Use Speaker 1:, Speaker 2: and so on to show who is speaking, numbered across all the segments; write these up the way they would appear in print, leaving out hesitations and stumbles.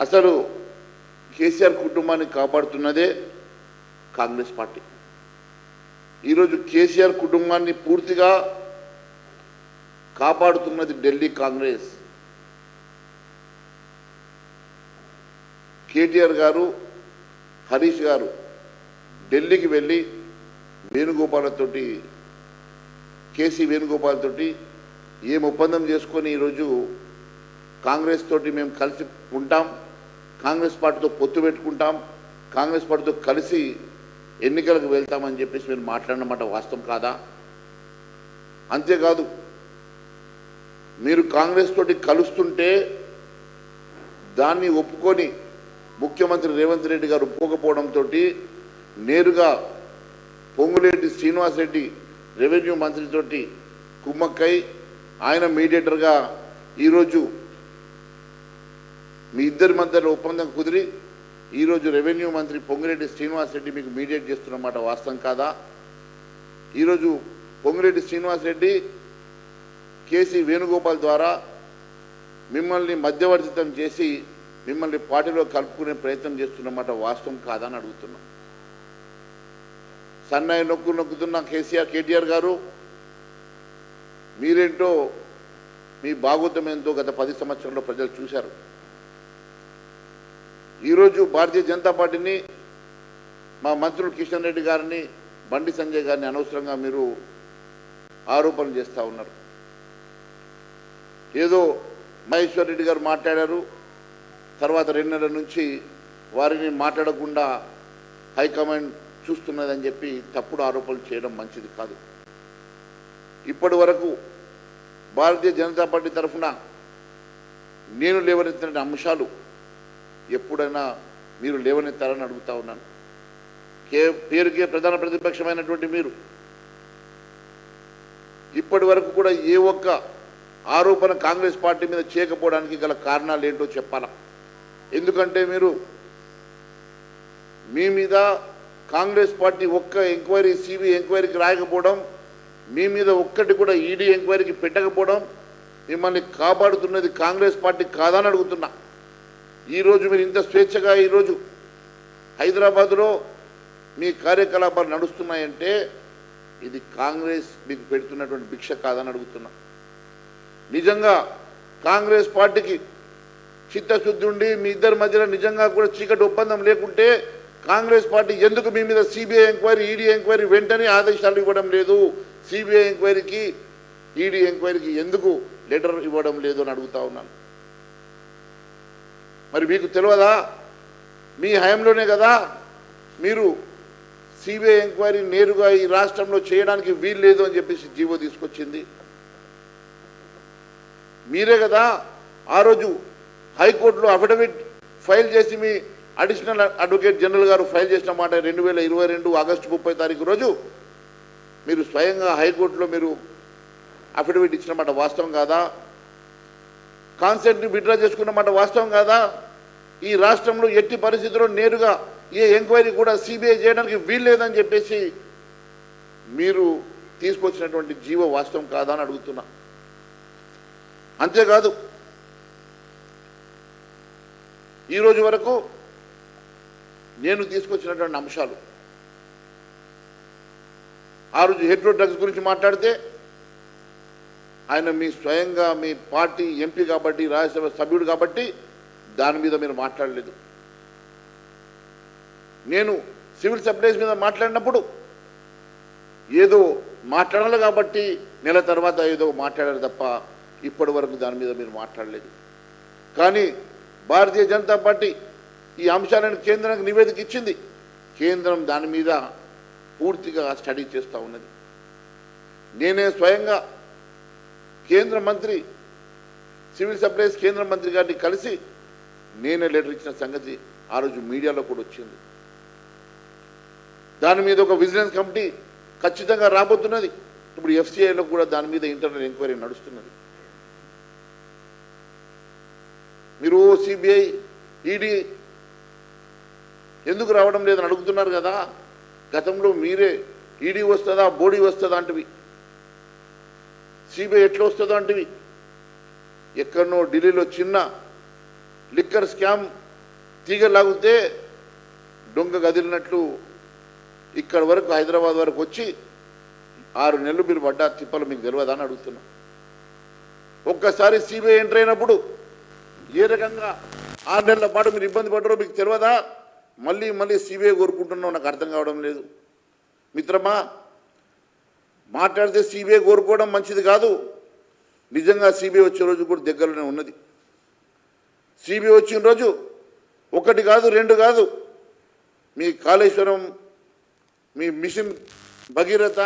Speaker 1: అసలు కేసీఆర్ కుటుంబాన్ని కాపాడుతున్నదే కాంగ్రెస్ పార్టీ. ఈరోజు కేసీఆర్ కుటుంబాన్ని పూర్తిగా కాపాడుతున్నది ఢిల్లీ కాంగ్రెస్. కేటీఆర్ గారు, హరీష్ గారు ఢిల్లీకి వెళ్ళి వేణుగోపాల్తోటి, కేసీ వేణుగోపాల్ తోటి ఏం ఒప్పందం చేసుకొని ఈరోజు కాంగ్రెస్ తోటి మేము కలిసి ఉంటాం, కాంగ్రెస్ పార్టీతో పొత్తు పెట్టుకుంటాం, కాంగ్రెస్ పార్టీతో కలిసి ఎన్నికలకు వెళ్తామని చెప్పేసి మీరు మాట్లాడినమాట వాస్తవం కాదా? అంతేకాదు, మీరు కాంగ్రెస్ తోటి కలుస్తుంటే దాన్ని ఒప్పుకొని ముఖ్యమంత్రి రేవంత్ రెడ్డి గారు ఒప్పుకోకపోవడంతో నేరుగా పొంగులేటి శ్రీనివాసరెడ్డి రెవెన్యూ మంత్రితోటి కుమ్మక్కై ఆయన మీడియేటర్గా ఈరోజు మీ ఇద్దరి మధ్యలో ఒప్పందం కుదిరి ఈరోజు రెవెన్యూ మంత్రి పొంగులేటి శ్రీనివాసరెడ్డి మీకు మీడియేట్ చేస్తున్నమాట వాస్తవం కాదా? ఈరోజు పొంగులేటి శ్రీనివాసరెడ్డి కేసీ వేణుగోపాల్ ద్వారా మిమ్మల్ని మధ్యవర్తితం చేసి మిమ్మల్ని పార్టీలో కలుపుకునే ప్రయత్నం చేస్తున్నమాట వాస్తవం కాదా అని అడుగుతున్నాం. సన్నాయి నొక్కుతున్న కేటీఆర్ గారు మీరేంటో, మీ భాగోతం ఏంటో గత 10 సంవత్సరాల్లో ప్రజలు చూశారు. ఈరోజు భారతీయ జనతా పార్టీని, మా మంత్రులు కిషన్ రెడ్డి గారిని, బండి సంజయ్ గారిని అనవసరంగా మీరు ఆరోపణలు చేస్తూ ఉన్నారు. ఏదో మహేశ్వర్ రెడ్డి గారు మాట్లాడారు, తర్వాత 2 నెలల నుంచి వారిని మాట్లాడకుండా హైకమాండ్ చూస్తున్నదని చెప్పి తప్పుడు ఆరోపణలు చేయడం మంచిది కాదు. ఇప్పటి వరకు భారతీయ జనతా పార్టీ తరఫున నేను లేవనెత్తిన అంశాలు ఎప్పుడైనా మీరు లేవనెత్తారని అడుగుతా ఉన్నాను. పేరుకే ప్రధాన ప్రతిపక్షమైనటువంటి మీరు ఇప్పటి వరకు కూడా ఏ ఒక్క ఆరోపణ కాంగ్రెస్ పార్టీ మీద చేయకపోవడానికి గల కారణాలు ఏంటో చెప్పాలా? ఎందుకంటే మీరు మీ మీద కాంగ్రెస్ పార్టీ ఒక్క ఎంక్వైరీ, సిబిఐ ఎంక్వైరీకి రాయకపోవడం, మీ మీద ఒక్కటి కూడా ఈడీ ఎంక్వైరీకి పెట్టకపోవడం, మిమ్మల్ని కాపాడుతున్నది కాంగ్రెస్ పార్టీ కాదని అడుగుతున్నా. ఈరోజు మీరు ఇంత స్వేచ్ఛగా ఈరోజు హైదరాబాద్లో మీ కార్యకలాపాలు నడుస్తున్నాయంటే ఇది కాంగ్రెస్ మీకు పెడుతున్నటువంటి భిక్ష కాదని అడుగుతున్నా. నిజంగా కాంగ్రెస్ పార్టీకి చిత్తశుద్ధి ఉండి మీ ఇద్దరి మధ్యలో నిజంగా కూడా చీకటి ఒప్పందం లేకుంటే కాంగ్రెస్ పార్టీ ఎందుకు మీ మీద సిబిఐ ఎంక్వైరీ, ఈడీ ఎంక్వైరీ వెంటనే ఆదేశాలు ఇవ్వడం లేదు? సిబిఐ ఎంక్వైరీకి, ఈడీ ఎంక్వైరీకి ఎందుకు లెటర్ ఇవ్వడం లేదు అని అడుగుతా ఉన్నాను. మరి మీకు తెలియదా? మీ హయాంలోనే కదా మీరు సిబిఐ ఎంక్వైరీ నేరుగా ఈ రాష్ట్రంలో చేయడానికి వీలు లేదు అని చెప్పేసి జీవో తీసుకొచ్చింది. మీరే కదా ఆ రోజు హైకోర్టులో అఫిడవిట్ ఫైల్ చేసి మీ అడిషనల్ అడ్వకేట్ జనరల్ గారు ఫైల్ చేసిన మాట 2022 ఆగస్టు 30 తారీఖు రోజు మీరు స్వయంగా హైకోర్టులో మీరు అఫిడవిట్ ఇచ్చిన మాట వాస్తవం కాదా? కాన్సెంట్ని విత్డ్రా చేసుకున్న మాట వాస్తవం కాదా? ఈ రాష్ట్రంలో ఎట్టి పరిస్థితుల్లో నేరుగా ఏ ఎంక్వైరీ కూడా సిబిఐ చేయడానికి వీల్లేదని చెప్పేసి మీరు తీసుకొచ్చినటువంటి జీవో వాస్తవం కాదా అని అడుగుతున్నా. అంతేకాదు, ఈరోజు వరకు నేను తీసుకొచ్చినటువంటి అంశాలు, ఆ రోజు హెట్రో డ్రగ్స్ గురించి మాట్లాడితే ఆయన మీ స్వయంగా మీ పార్టీ ఎంపీ కాబట్టి, రాజ్యసభ సభ్యుడు కాబట్టి దాని మీద మీరు మాట్లాడలేదు. నేను సివిల్ సప్లైస్ మీద మాట్లాడినప్పుడు ఏదో మాట్లాడాలి కాబట్టి నెల తర్వాత ఏదో మాట్లాడారు తప్ప ఇప్పటి వరకు దాని మీద మీరు మాట్లాడలేదు. కానీ భారతీయ జనతా పార్టీ ఈ అంశాలను కేంద్రానికి నివేదిక ఇచ్చింది. కేంద్రం దాని మీద పూర్తిగా స్టడీ చేస్తూ ఉన్నది. నేనే స్వయంగా కేంద్ర మంత్రి, సివిల్ సప్లైస్ కేంద్ర మంత్రి గారిని కలిసి నేనే లెటర్ ఇచ్చిన సంగతి ఆ రోజు మీడియాలో కూడా వచ్చింది. దాని మీద ఒక విజిలెన్స్ కమిటీ ఖచ్చితంగా రాబోతున్నది. ఇప్పుడు ఎఫ్సిఐలో కూడా దాని మీద ఇంటర్నల్ ఎంక్వైరీ నడుస్తున్నది. మీరు సిబిఐ, ఈడీ ఎందుకు రావడం లేదని అడుగుతున్నారు కదా. గతంలో మీరే ఈడీ వస్తుందా, బోడీ వస్తుందా అంటివి, సిబిఐ ఎట్లా వస్తుందో అంటివి. ఎక్కడనో ఢిల్లీలో చిన్న లిక్కర్ స్కామ్ తీగ లాగితే దొంగ గదిలినట్లు ఇక్కడ వరకు హైదరాబాద్ వరకు వచ్చి 6 నెలలు మీరు పడ్డ తిప్పలు మీకు తెలియదా అని అడుగుతున్నా. ఒక్కసారి సిబిఐ ఎంటర్ అయినప్పుడు ఏ రకంగా 6 నెలల పాటు మీరు ఇబ్బంది పడ్డారో మీకు తెలియదా? మళ్ళీ మళ్ళీ సిబిఐ కోరుకుంటున్నావు, నాకు అర్థం కావడం లేదు. మిత్రమా, మాట్లాడితే సిబిఐ కోరుకోవడం మంచిది కాదు. నిజంగా సిబిఐ వచ్చే రోజు కూడా దగ్గరలోనే ఉన్నది. సిబిఐ వచ్చిన రోజు 1 కాదు 2 కాదు, మీ కాళేశ్వరం, మీ మిషన్ భగీరథ,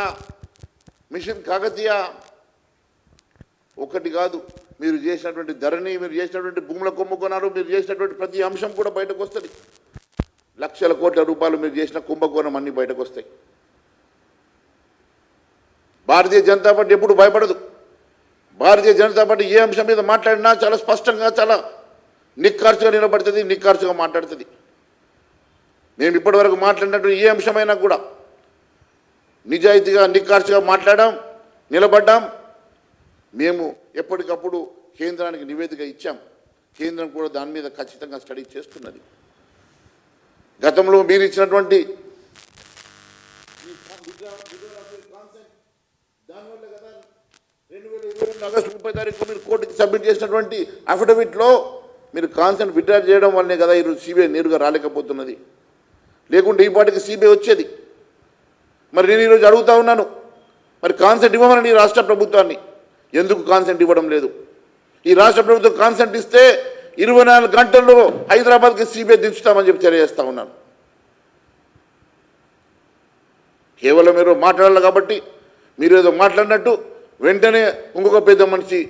Speaker 1: మిషన్ కాకతీయ 1 కాదు, మీరు చేసినటువంటి ధరణి, మీరు చేసినటువంటి భూముల కుంభకోణాలు, మీరు చేసినటువంటి ప్రతి అంశం కూడా బయటకు వస్తుంది. లక్షల కోట్ల రూపాయలు మీరు చేసిన కుంభకోణం అన్నీ బయటకు వస్తాయి. భారతీయ జనతా పార్టీ ఎప్పుడు భయపడదు. భారతీయ జనతా పార్టీ ఏ అంశం మీద మాట్లాడినా చాలా స్పష్టంగా, చాలా నిక్కార్చుగా నిలబడుతుంది, నిక్కార్చుగా మాట్లాడుతుంది. మేము ఇప్పటివరకు మాట్లాడినటువంటి ఏ అంశమైనా కూడా నిజాయితీగా, నిక్కార్చుగా మాట్లాడాం, నిలబడ్డాం. మేము ఎప్పటికప్పుడు కేంద్రానికి నివేదిక ఇచ్చాం. కేంద్రం కూడా దాని మీద ఖచ్చితంగా స్టడీ చేస్తున్నది. గతంలో మీరు ఇచ్చినటువంటి దానివల్ల కదా 2022 ఆగస్టు 30 మీరు కోర్టుకి సబ్మిట్ చేసినటువంటి అఫిడవిట్లో మీరు కాన్సెంట్ విత్డ్రా చేయడం వల్లనే కదా ఈరోజు సిబిఐ నేరుగా రాలేకపోతున్నది. లేకుంటే ఈ పాటికి సిబిఐ వచ్చేది. మరి నేను ఈరోజు అడుగుతా ఉన్నాను, మరి కాన్సెంట్ ఇవ్వమని ఈ రాష్ట్ర ప్రభుత్వాన్ని ఎందుకు కాన్సెంట్ ఇవ్వడం లేదు? ఈ రాష్ట్ర ప్రభుత్వం కాన్సెంట్ ఇస్తే 24 గంటల్లో హైదరాబాద్కి సిబిఐ దించుతామని చెప్పి తెలియజేస్తా ఉన్నాను. కేవలం మీరు మాట్లాడాలి కాబట్టి మీరు ఏదో మాట్లాడినట్టు వెంటనే ఇంకొక పెద్ద మనిషి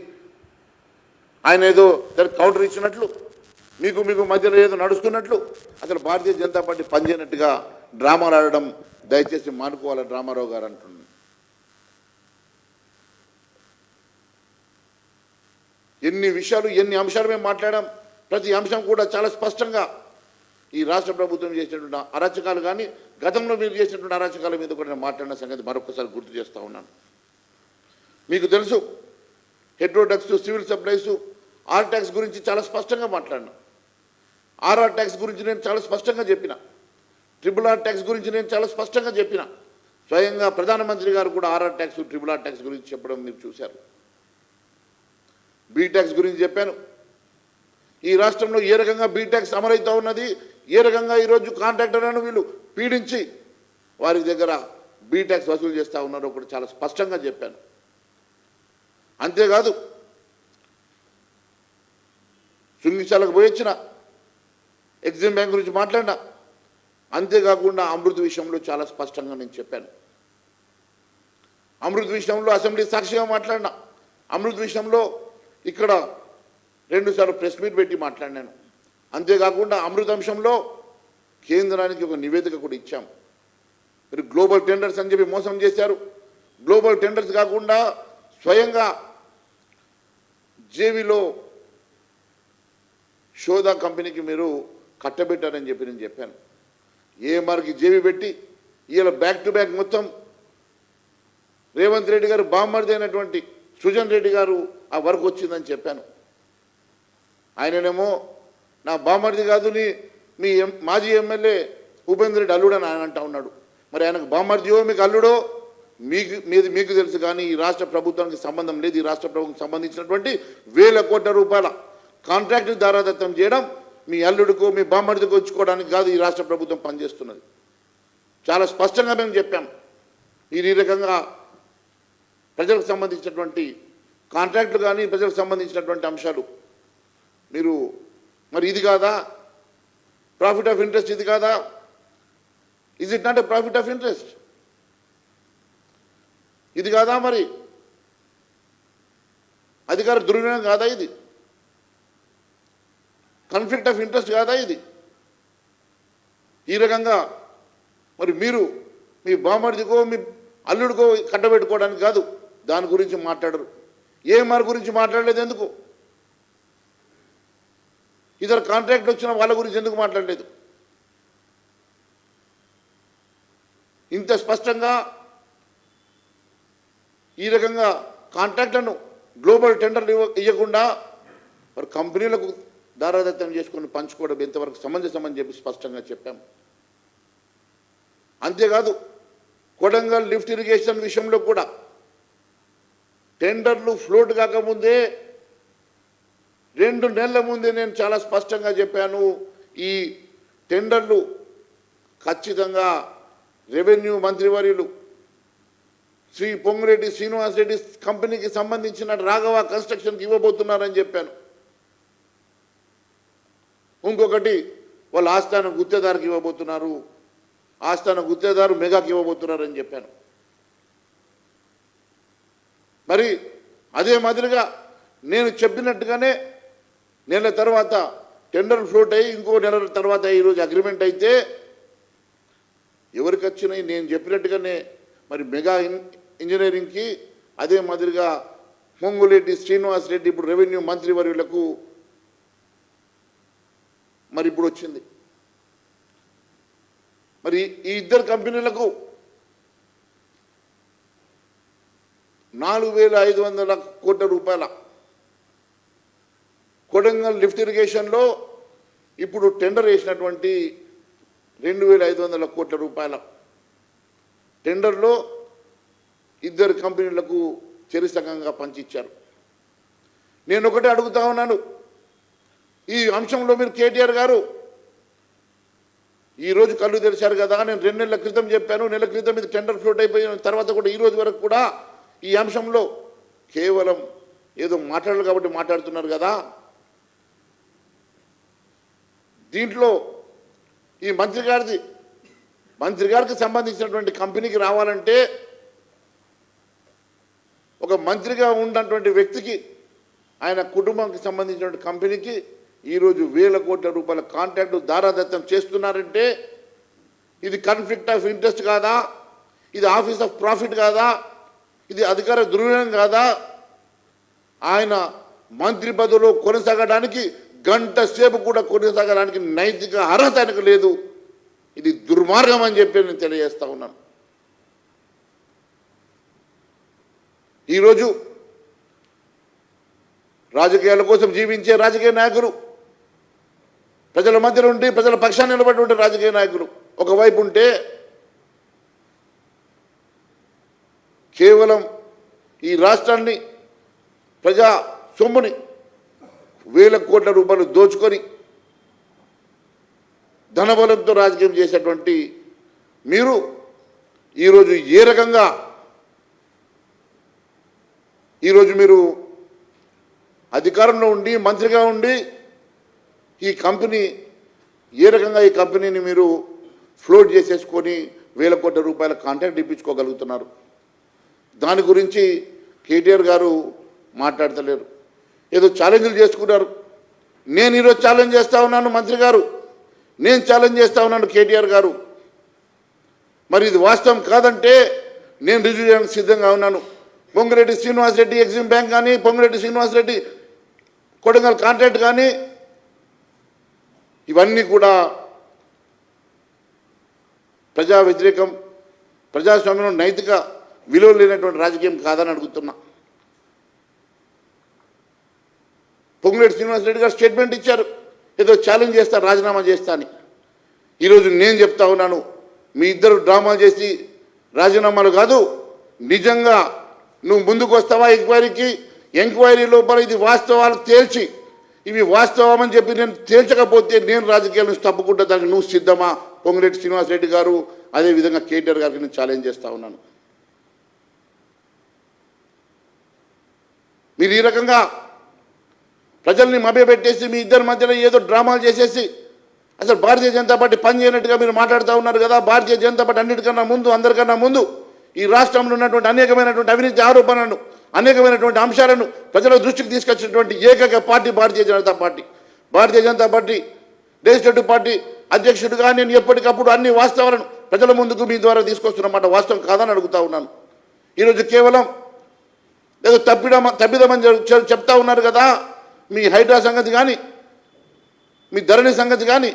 Speaker 1: ఆయన ఏదో దానికి కౌంటర్ ఇచ్చినట్లు, మీకు మధ్యలో ఏదో నడుస్తున్నట్లు, అసలు భారతీయ జనతా పార్టీ పనిచేయనట్టుగా డ్రామాలు ఆడడం దయచేసి మానుకోవాలి రామారావు గారు అంటున్నాను. ఎన్ని విషయాలు, ఎన్ని అంశాలు మేము మాట్లాడాం. ప్రతి అంశం కూడా చాలా స్పష్టంగా ఈ రాష్ట్ర ప్రభుత్వం చేసినటువంటి అరాచకాలు కానీ, గతంలో మీరు చేసినటువంటి అరాచకాల మీద కూడా నేను మాట్లాడిన సంగతి మరొకసారి గుర్తు చేస్తూ ఉన్నాను. మీకు తెలుసు, హెట్రోటాక్స్, సివిల్ సప్లైస్, ఆర్ ట్యాక్స్ గురించి చాలా స్పష్టంగా మాట్లాడినా. ఆర్ఆర్ ట్యాక్స్ గురించి నేను చాలా స్పష్టంగా చెప్పిన. RRR ట్యాక్స్ గురించి నేను చాలా స్పష్టంగా చెప్పిన. స్వయంగా ప్రధానమంత్రి గారు కూడా ఆర్ఆర్ ట్యాక్స్, RRR ట్యాక్స్ గురించి చెప్పడం మీరు చూశారు. బీ ట్యాక్స్ గురించి చెప్పాను. ఈ రాష్ట్రంలో ఏ రకంగా బీ ట్యాక్స్ అమలవుతూ ఉన్నది, ఏ రకంగా ఈరోజు కాంట్రాక్టర్లను వీళ్ళు పీడించి వారి దగ్గర బీ ట్యాక్స్ వసూలు చేస్తూ ఉన్నారో కూడా చాలా స్పష్టంగా చెప్పాను. అంతేకాదు, శృంగిశాలకు పోయి వచ్చిన ఎగ్జిమ్ బ్యాంక్ గురించి మాట్లాడినా. అంతేకాకుండా అమృత్ విషయంలో చాలా స్పష్టంగా నేను చెప్పాను. అమృత్ విషయంలో అసెంబ్లీ సాక్షిగా మాట్లాడినా. అమృత్ విషయంలో ఇక్కడ 2 సార్లు ప్రెస్ మీట్ పెట్టి మాట్లాడినాను. అంతేకాకుండా అమృత్ అంశంలో కేంద్రానికి ఒక నివేదిక కూడా ఇచ్చాం. మీరు గ్లోబల్ టెండర్స్ అని చెప్పి మోసం చేశారు. గ్లోబల్ టెండర్స్ కాకుండా స్వయంగా జేవీలో షోదా కంపెనీకి మీరు కట్టబెట్టారని చెప్పి నేను చెప్పాను. ఏఎంఆర్కి జేవీ పెట్టి ఇలా బ్యాక్ టు బ్యాక్ మొత్తం రేవంత్ రెడ్డి గారు బామ్మర్ది అయినటువంటి సుజన్ రెడ్డి గారు ఆ వర్క్ వచ్చిందని చెప్పాను. ఆయననేమో నా బామ్మర్ది కాదు, మీ మాజీ ఎమ్మెల్యే ఉపేంద్ర రెడ్డి అల్లుడు అని ఆయన అంటా ఉన్నాడు. మరి ఆయనకు బామ్మర్దియో మీకు అల్లుడో మీకు తెలుసు, కానీ ఈ రాష్ట్ర ప్రభుత్వానికి సంబంధం లేదు. ఈ రాష్ట్ర ప్రభుత్వం సంబంధించినటువంటి వేల కోట్ల రూపాయల కాంట్రాక్టు దారాదత్తం చేయడం మీ అల్లుడికో మీ బామ్మర్దికో వచ్చుకోవడానికి కాదు ఈ రాష్ట్ర ప్రభుత్వం పనిచేస్తున్నది. చాలా స్పష్టంగా మేము చెప్పాం. ఈ రకంగా ప్రజలకు సంబంధించినటువంటి కాంట్రాక్టులు కానీ, ప్రజలకు సంబంధించినటువంటి అంశాలు మీరు మరి ఇది కాదా ప్రాఫిట్ ఆఫ్ ఇంట్రెస్ట్? ఇది కాదా? Is it not a profit of interest? ఇది కాదా? మరి అధికార దుర్వినియోగం కాదా? ఇది కాన్ఫ్లిక్ట్ ఆఫ్ ఇంట్రెస్ట్ కాదా? ఇది ఈ రకంగా మరి మీరు మీ బామ్మర్దికో మీ అల్లుడికో కట్టబెట్టుకోవడానికి కాదు, దాని గురించి మాట్లాడరు. ఏఎంఆర్ గురించి మాట్లాడలేదు ఎందుకు? ఇతర కాంట్రాక్ట్ వచ్చిన వాళ్ళ గురించి ఎందుకు మాట్లాడలేదు? ఇంత స్పష్టంగా ఈ రకంగా కాంట్రాక్ట్లను గ్లోబల్ టెండర్లు ఇవ్వకుండా మరి కంపెనీలకు దారాదత్తం చేసుకొని పంచుకోవడం ఎంతవరకు సమంజసం అని చెప్పి స్పష్టంగా చెప్పాం. అంతేకాదు కొడంగల్ లిఫ్ట్ ఇరిగేషన్ విషయంలో కూడా టెండర్లు ఫ్లోట్ కాకముందే 2 నెలల ముందే నేను చాలా స్పష్టంగా చెప్పాను, ఈ టెండర్లు ఖచ్చితంగా రెవెన్యూ మంత్రివర్యులు శ్రీ పొంగురెడ్డి శ్రీనివాసరెడ్డి కంపెనీకి సంబంధించిన రాఘవ కన్స్ట్రక్షన్కి ఇవ్వబోతున్నారని చెప్పాను. ఇంకొకటి వాళ్ళ ఆస్థాన గుత్తేదారుకి ఇవ్వబోతున్నారు, ఆస్థాన గుత్తేదారు మెగాకి ఇవ్వబోతున్నారని చెప్పాను. మరి అదే మాదిరిగా నేను చెప్పినట్టుగానే నెల తర్వాత టెండర్ ఫ్లోట్ అయ్యి ఇంకో నెల తర్వాత ఈరోజు అగ్రిమెంట్ అయితే ఎవరికి వచ్చినాయి నేను చెప్పినట్టుగానే మరి మెగా ఇంజనీరింగ్కి, అదే మాదిరిగా పొంగులేటి శ్రీనివాసరెడ్డి ఇప్పుడు రెవెన్యూ మంత్రివర్యులకు మరి ఇప్పుడు వచ్చింది. మరి ఈ ఇద్దరు కంపెనీలకు 4,500 కోట్ల రూపాయల కొడంగల్ లిఫ్ట్ ఇరిగేషన్లో ఇప్పుడు టెండర్ వేసినటువంటి 2,500 కోట్ల రూపాయల టెండర్లో ఇద్దరు కంపెనీలకు చెరిసగంగా పంచిచ్చారు. నేను ఒకటే అడుగుతా ఉన్నాను, ఈ అంశంలో మీరు కేటీఆర్ గారు ఈరోజు కళ్ళు తెరిచారు కదా, నేను 2 నెలల క్రితం చెప్పాను, నెల క్రితం ఇది టెండర్ ఫ్లోట్ అయిపోయిన తర్వాత కూడా ఈ రోజు వరకు కూడా ఈ అంశంలో కేవలం ఏదో మాట్లాడాలి కాబట్టి మాట్లాడుతున్నారు కదా. దీంట్లో ఈ మంత్రి గారికి సంబంధించినటువంటి కంపెనీకి రావాలంటే ఒక మంత్రిగా ఉన్నటువంటి వ్యక్తికి ఆయన కుటుంబానికి సంబంధించినటువంటి కంపెనీకి ఈరోజు 1,000 కోట్ల రూపాయల కాంట్రాక్టు దారాదత్తం చేస్తున్నారంటే ఇది కాన్ఫ్లిక్ట్ ఆఫ్ ఇంట్రెస్ట్ కాదా, ఇది ఆఫీస్ ఆఫ్ ప్రాఫిట్ కాదా, ఇది అధికార దుర్వినియోగం కాదా? ఆయన మంత్రి పదవిలో కొనసాగడానికి గంట సేపు కూడా కొనసాగడానికి నైతిక అర్హత ఆయనకు లేదు. ఇది దుర్మార్గం అని చెప్పి నేను తెలియజేస్తా ఉన్నాను. ఈరోజు రాజకీయాల కోసం జీవించే రాజకీయ నాయకులు, ప్రజల మధ్యలో ఉండి ప్రజల పక్షాన్ని నిలబడి ఉండే రాజకీయ నాయకులు ఒకవైపు ఉంటే, కేవలం ఈ రాష్ట్రాన్ని ప్రజా సొమ్ముని 1,000 కోట్ల రూపాయలు దోచుకొని ధనబలంతో రాజకీయం చేసేటువంటి మీరు ఈరోజు ఏ రకంగా ఈరోజు మీరు అధికారంలో ఉండి మంత్రిగా ఉండి ఈ కంపెనీ ఏ రకంగా ఈ కంపెనీని మీరు ఫ్లోట్ చేసేసుకొని 1,000 కోట్ల రూపాయల కాంట్రాక్ట్ ఇప్పించుకోగలుగుతున్నారు? దాని గురించి కేటీఆర్ గారు మాట్లాడతలేరు. ఏదో ఛాలెంజ్లు చేసుకున్నారు. నేను ఈరోజు ఛాలెంజ్ చేస్తూ ఉన్నాను మంత్రి గారు, నేను ఛాలెంజ్ చేస్తూ ఉన్నాను కేటీఆర్ గారు. మరి ఇది వాస్తవం కాదంటే నేను రుజువు చేయడానికి సిద్ధంగా ఉన్నాను. పొంగురెడ్డి శ్రీనివాసరెడ్డి ఎగ్జిమ్ బ్యాంక్ కానీ, పొంగురెడ్డి శ్రీనివాసరెడ్డి కొడంగల్ కాంట్రాక్ట్ కానీ, ఇవన్నీ కూడా ప్రజా వ్యతిరేకం, ప్రజాస్వామ్యంలో నైతిక విలువలు లేనటువంటి రాజకీయం కాదని అడుగుతున్నా. పొంగులేటి శ్రీనివాసరెడ్డి గారు స్టేట్మెంట్ ఇచ్చారు, ఏదో ఛాలెంజ్ చేస్తా, రాజీనామా చేస్తా అని. ఈరోజు నేను చెప్తా ఉన్నాను, మీ ఇద్దరు డ్రామాలు చేసి రాజీనామాలు కాదు, నిజంగా నువ్వు ముందుకు వస్తావా ఎంక్వైరీకి? ఎంక్వైరీ లోపల ఇది వాస్తవాలు తేల్చి, ఇవి వాస్తవం అని చెప్పి నేను తేల్చకపోతే నేను రాజకీయాల నుంచి తప్పుకుంటా. దానికి నువ్వు సిద్ధమా? పొంగులేటి శ్రీనివాసరెడ్డి గారు, అదేవిధంగా కేటీఆర్ గారికి నేను ఛాలెంజ్ చేస్తూ ఉన్నాను. మీరు ఈ రకంగా ప్రజల్ని మభ్యపెట్టేసి మీ ఇద్దరి మధ్యలో ఏదో డ్రామాలు చేసేసి అసలు భారతీయ జనతా పార్టీ పని చేయనట్టుగా మీరు మాట్లాడుతూ ఉన్నారు కదా. భారతీయ జనతా పార్టీ అన్నిటికన్నా ముందు, అందరికన్నా ముందు ఈ రాష్ట్రంలో ఉన్నటువంటి అనేకమైనటువంటి అవినీతి ఆరోపణలను, అనేకమైనటువంటి అంశాలను ప్రజల దృష్టికి తీసుకొచ్చినటువంటి ఏకైక party Bharatiya Janata party. Bharatiya Janata party legislative party అధ్యక్షుడిగా నేను ఎప్పటికప్పుడు అన్ని వాస్తవాలను ప్రజల ముందుకు మీ ద్వారా తీసుకొస్తున్నమాట వాస్తవం కాదని అడుగుతా ఉన్నాను. ఈరోజు కేవలం ఏదో తప్పిదమని చెప్తా ఉన్నారు కదా. మీ హైడ్రా సంగతి కానీ, మీ ధరణి సంగతి కానీ,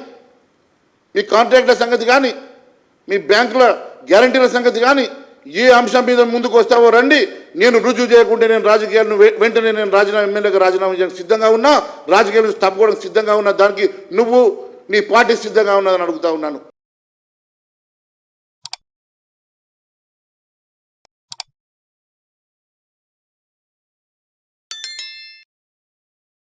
Speaker 1: మీ కాంట్రాక్ట్ల సంగతి కానీ, మీ బ్యాంకుల గ్యారంటీల సంగతి కానీ, ఏ అంశం మీద ముందుకు వస్తావో రండి, నేను రుజువు చేయకుంటే నేను రాజకీయాలను వెంటనే నేను ఎమ్మెల్యేగా రాజీనామా చేయడానికి సిద్ధంగా ఉన్నా, రాజకీయాలను తప్పుకోవడానికి సిద్ధంగా ఉన్నా, దానికి నువ్వు నీ పార్టీ సిద్ధంగా ఉన్నదని అడుగుతా ఉన్నాను.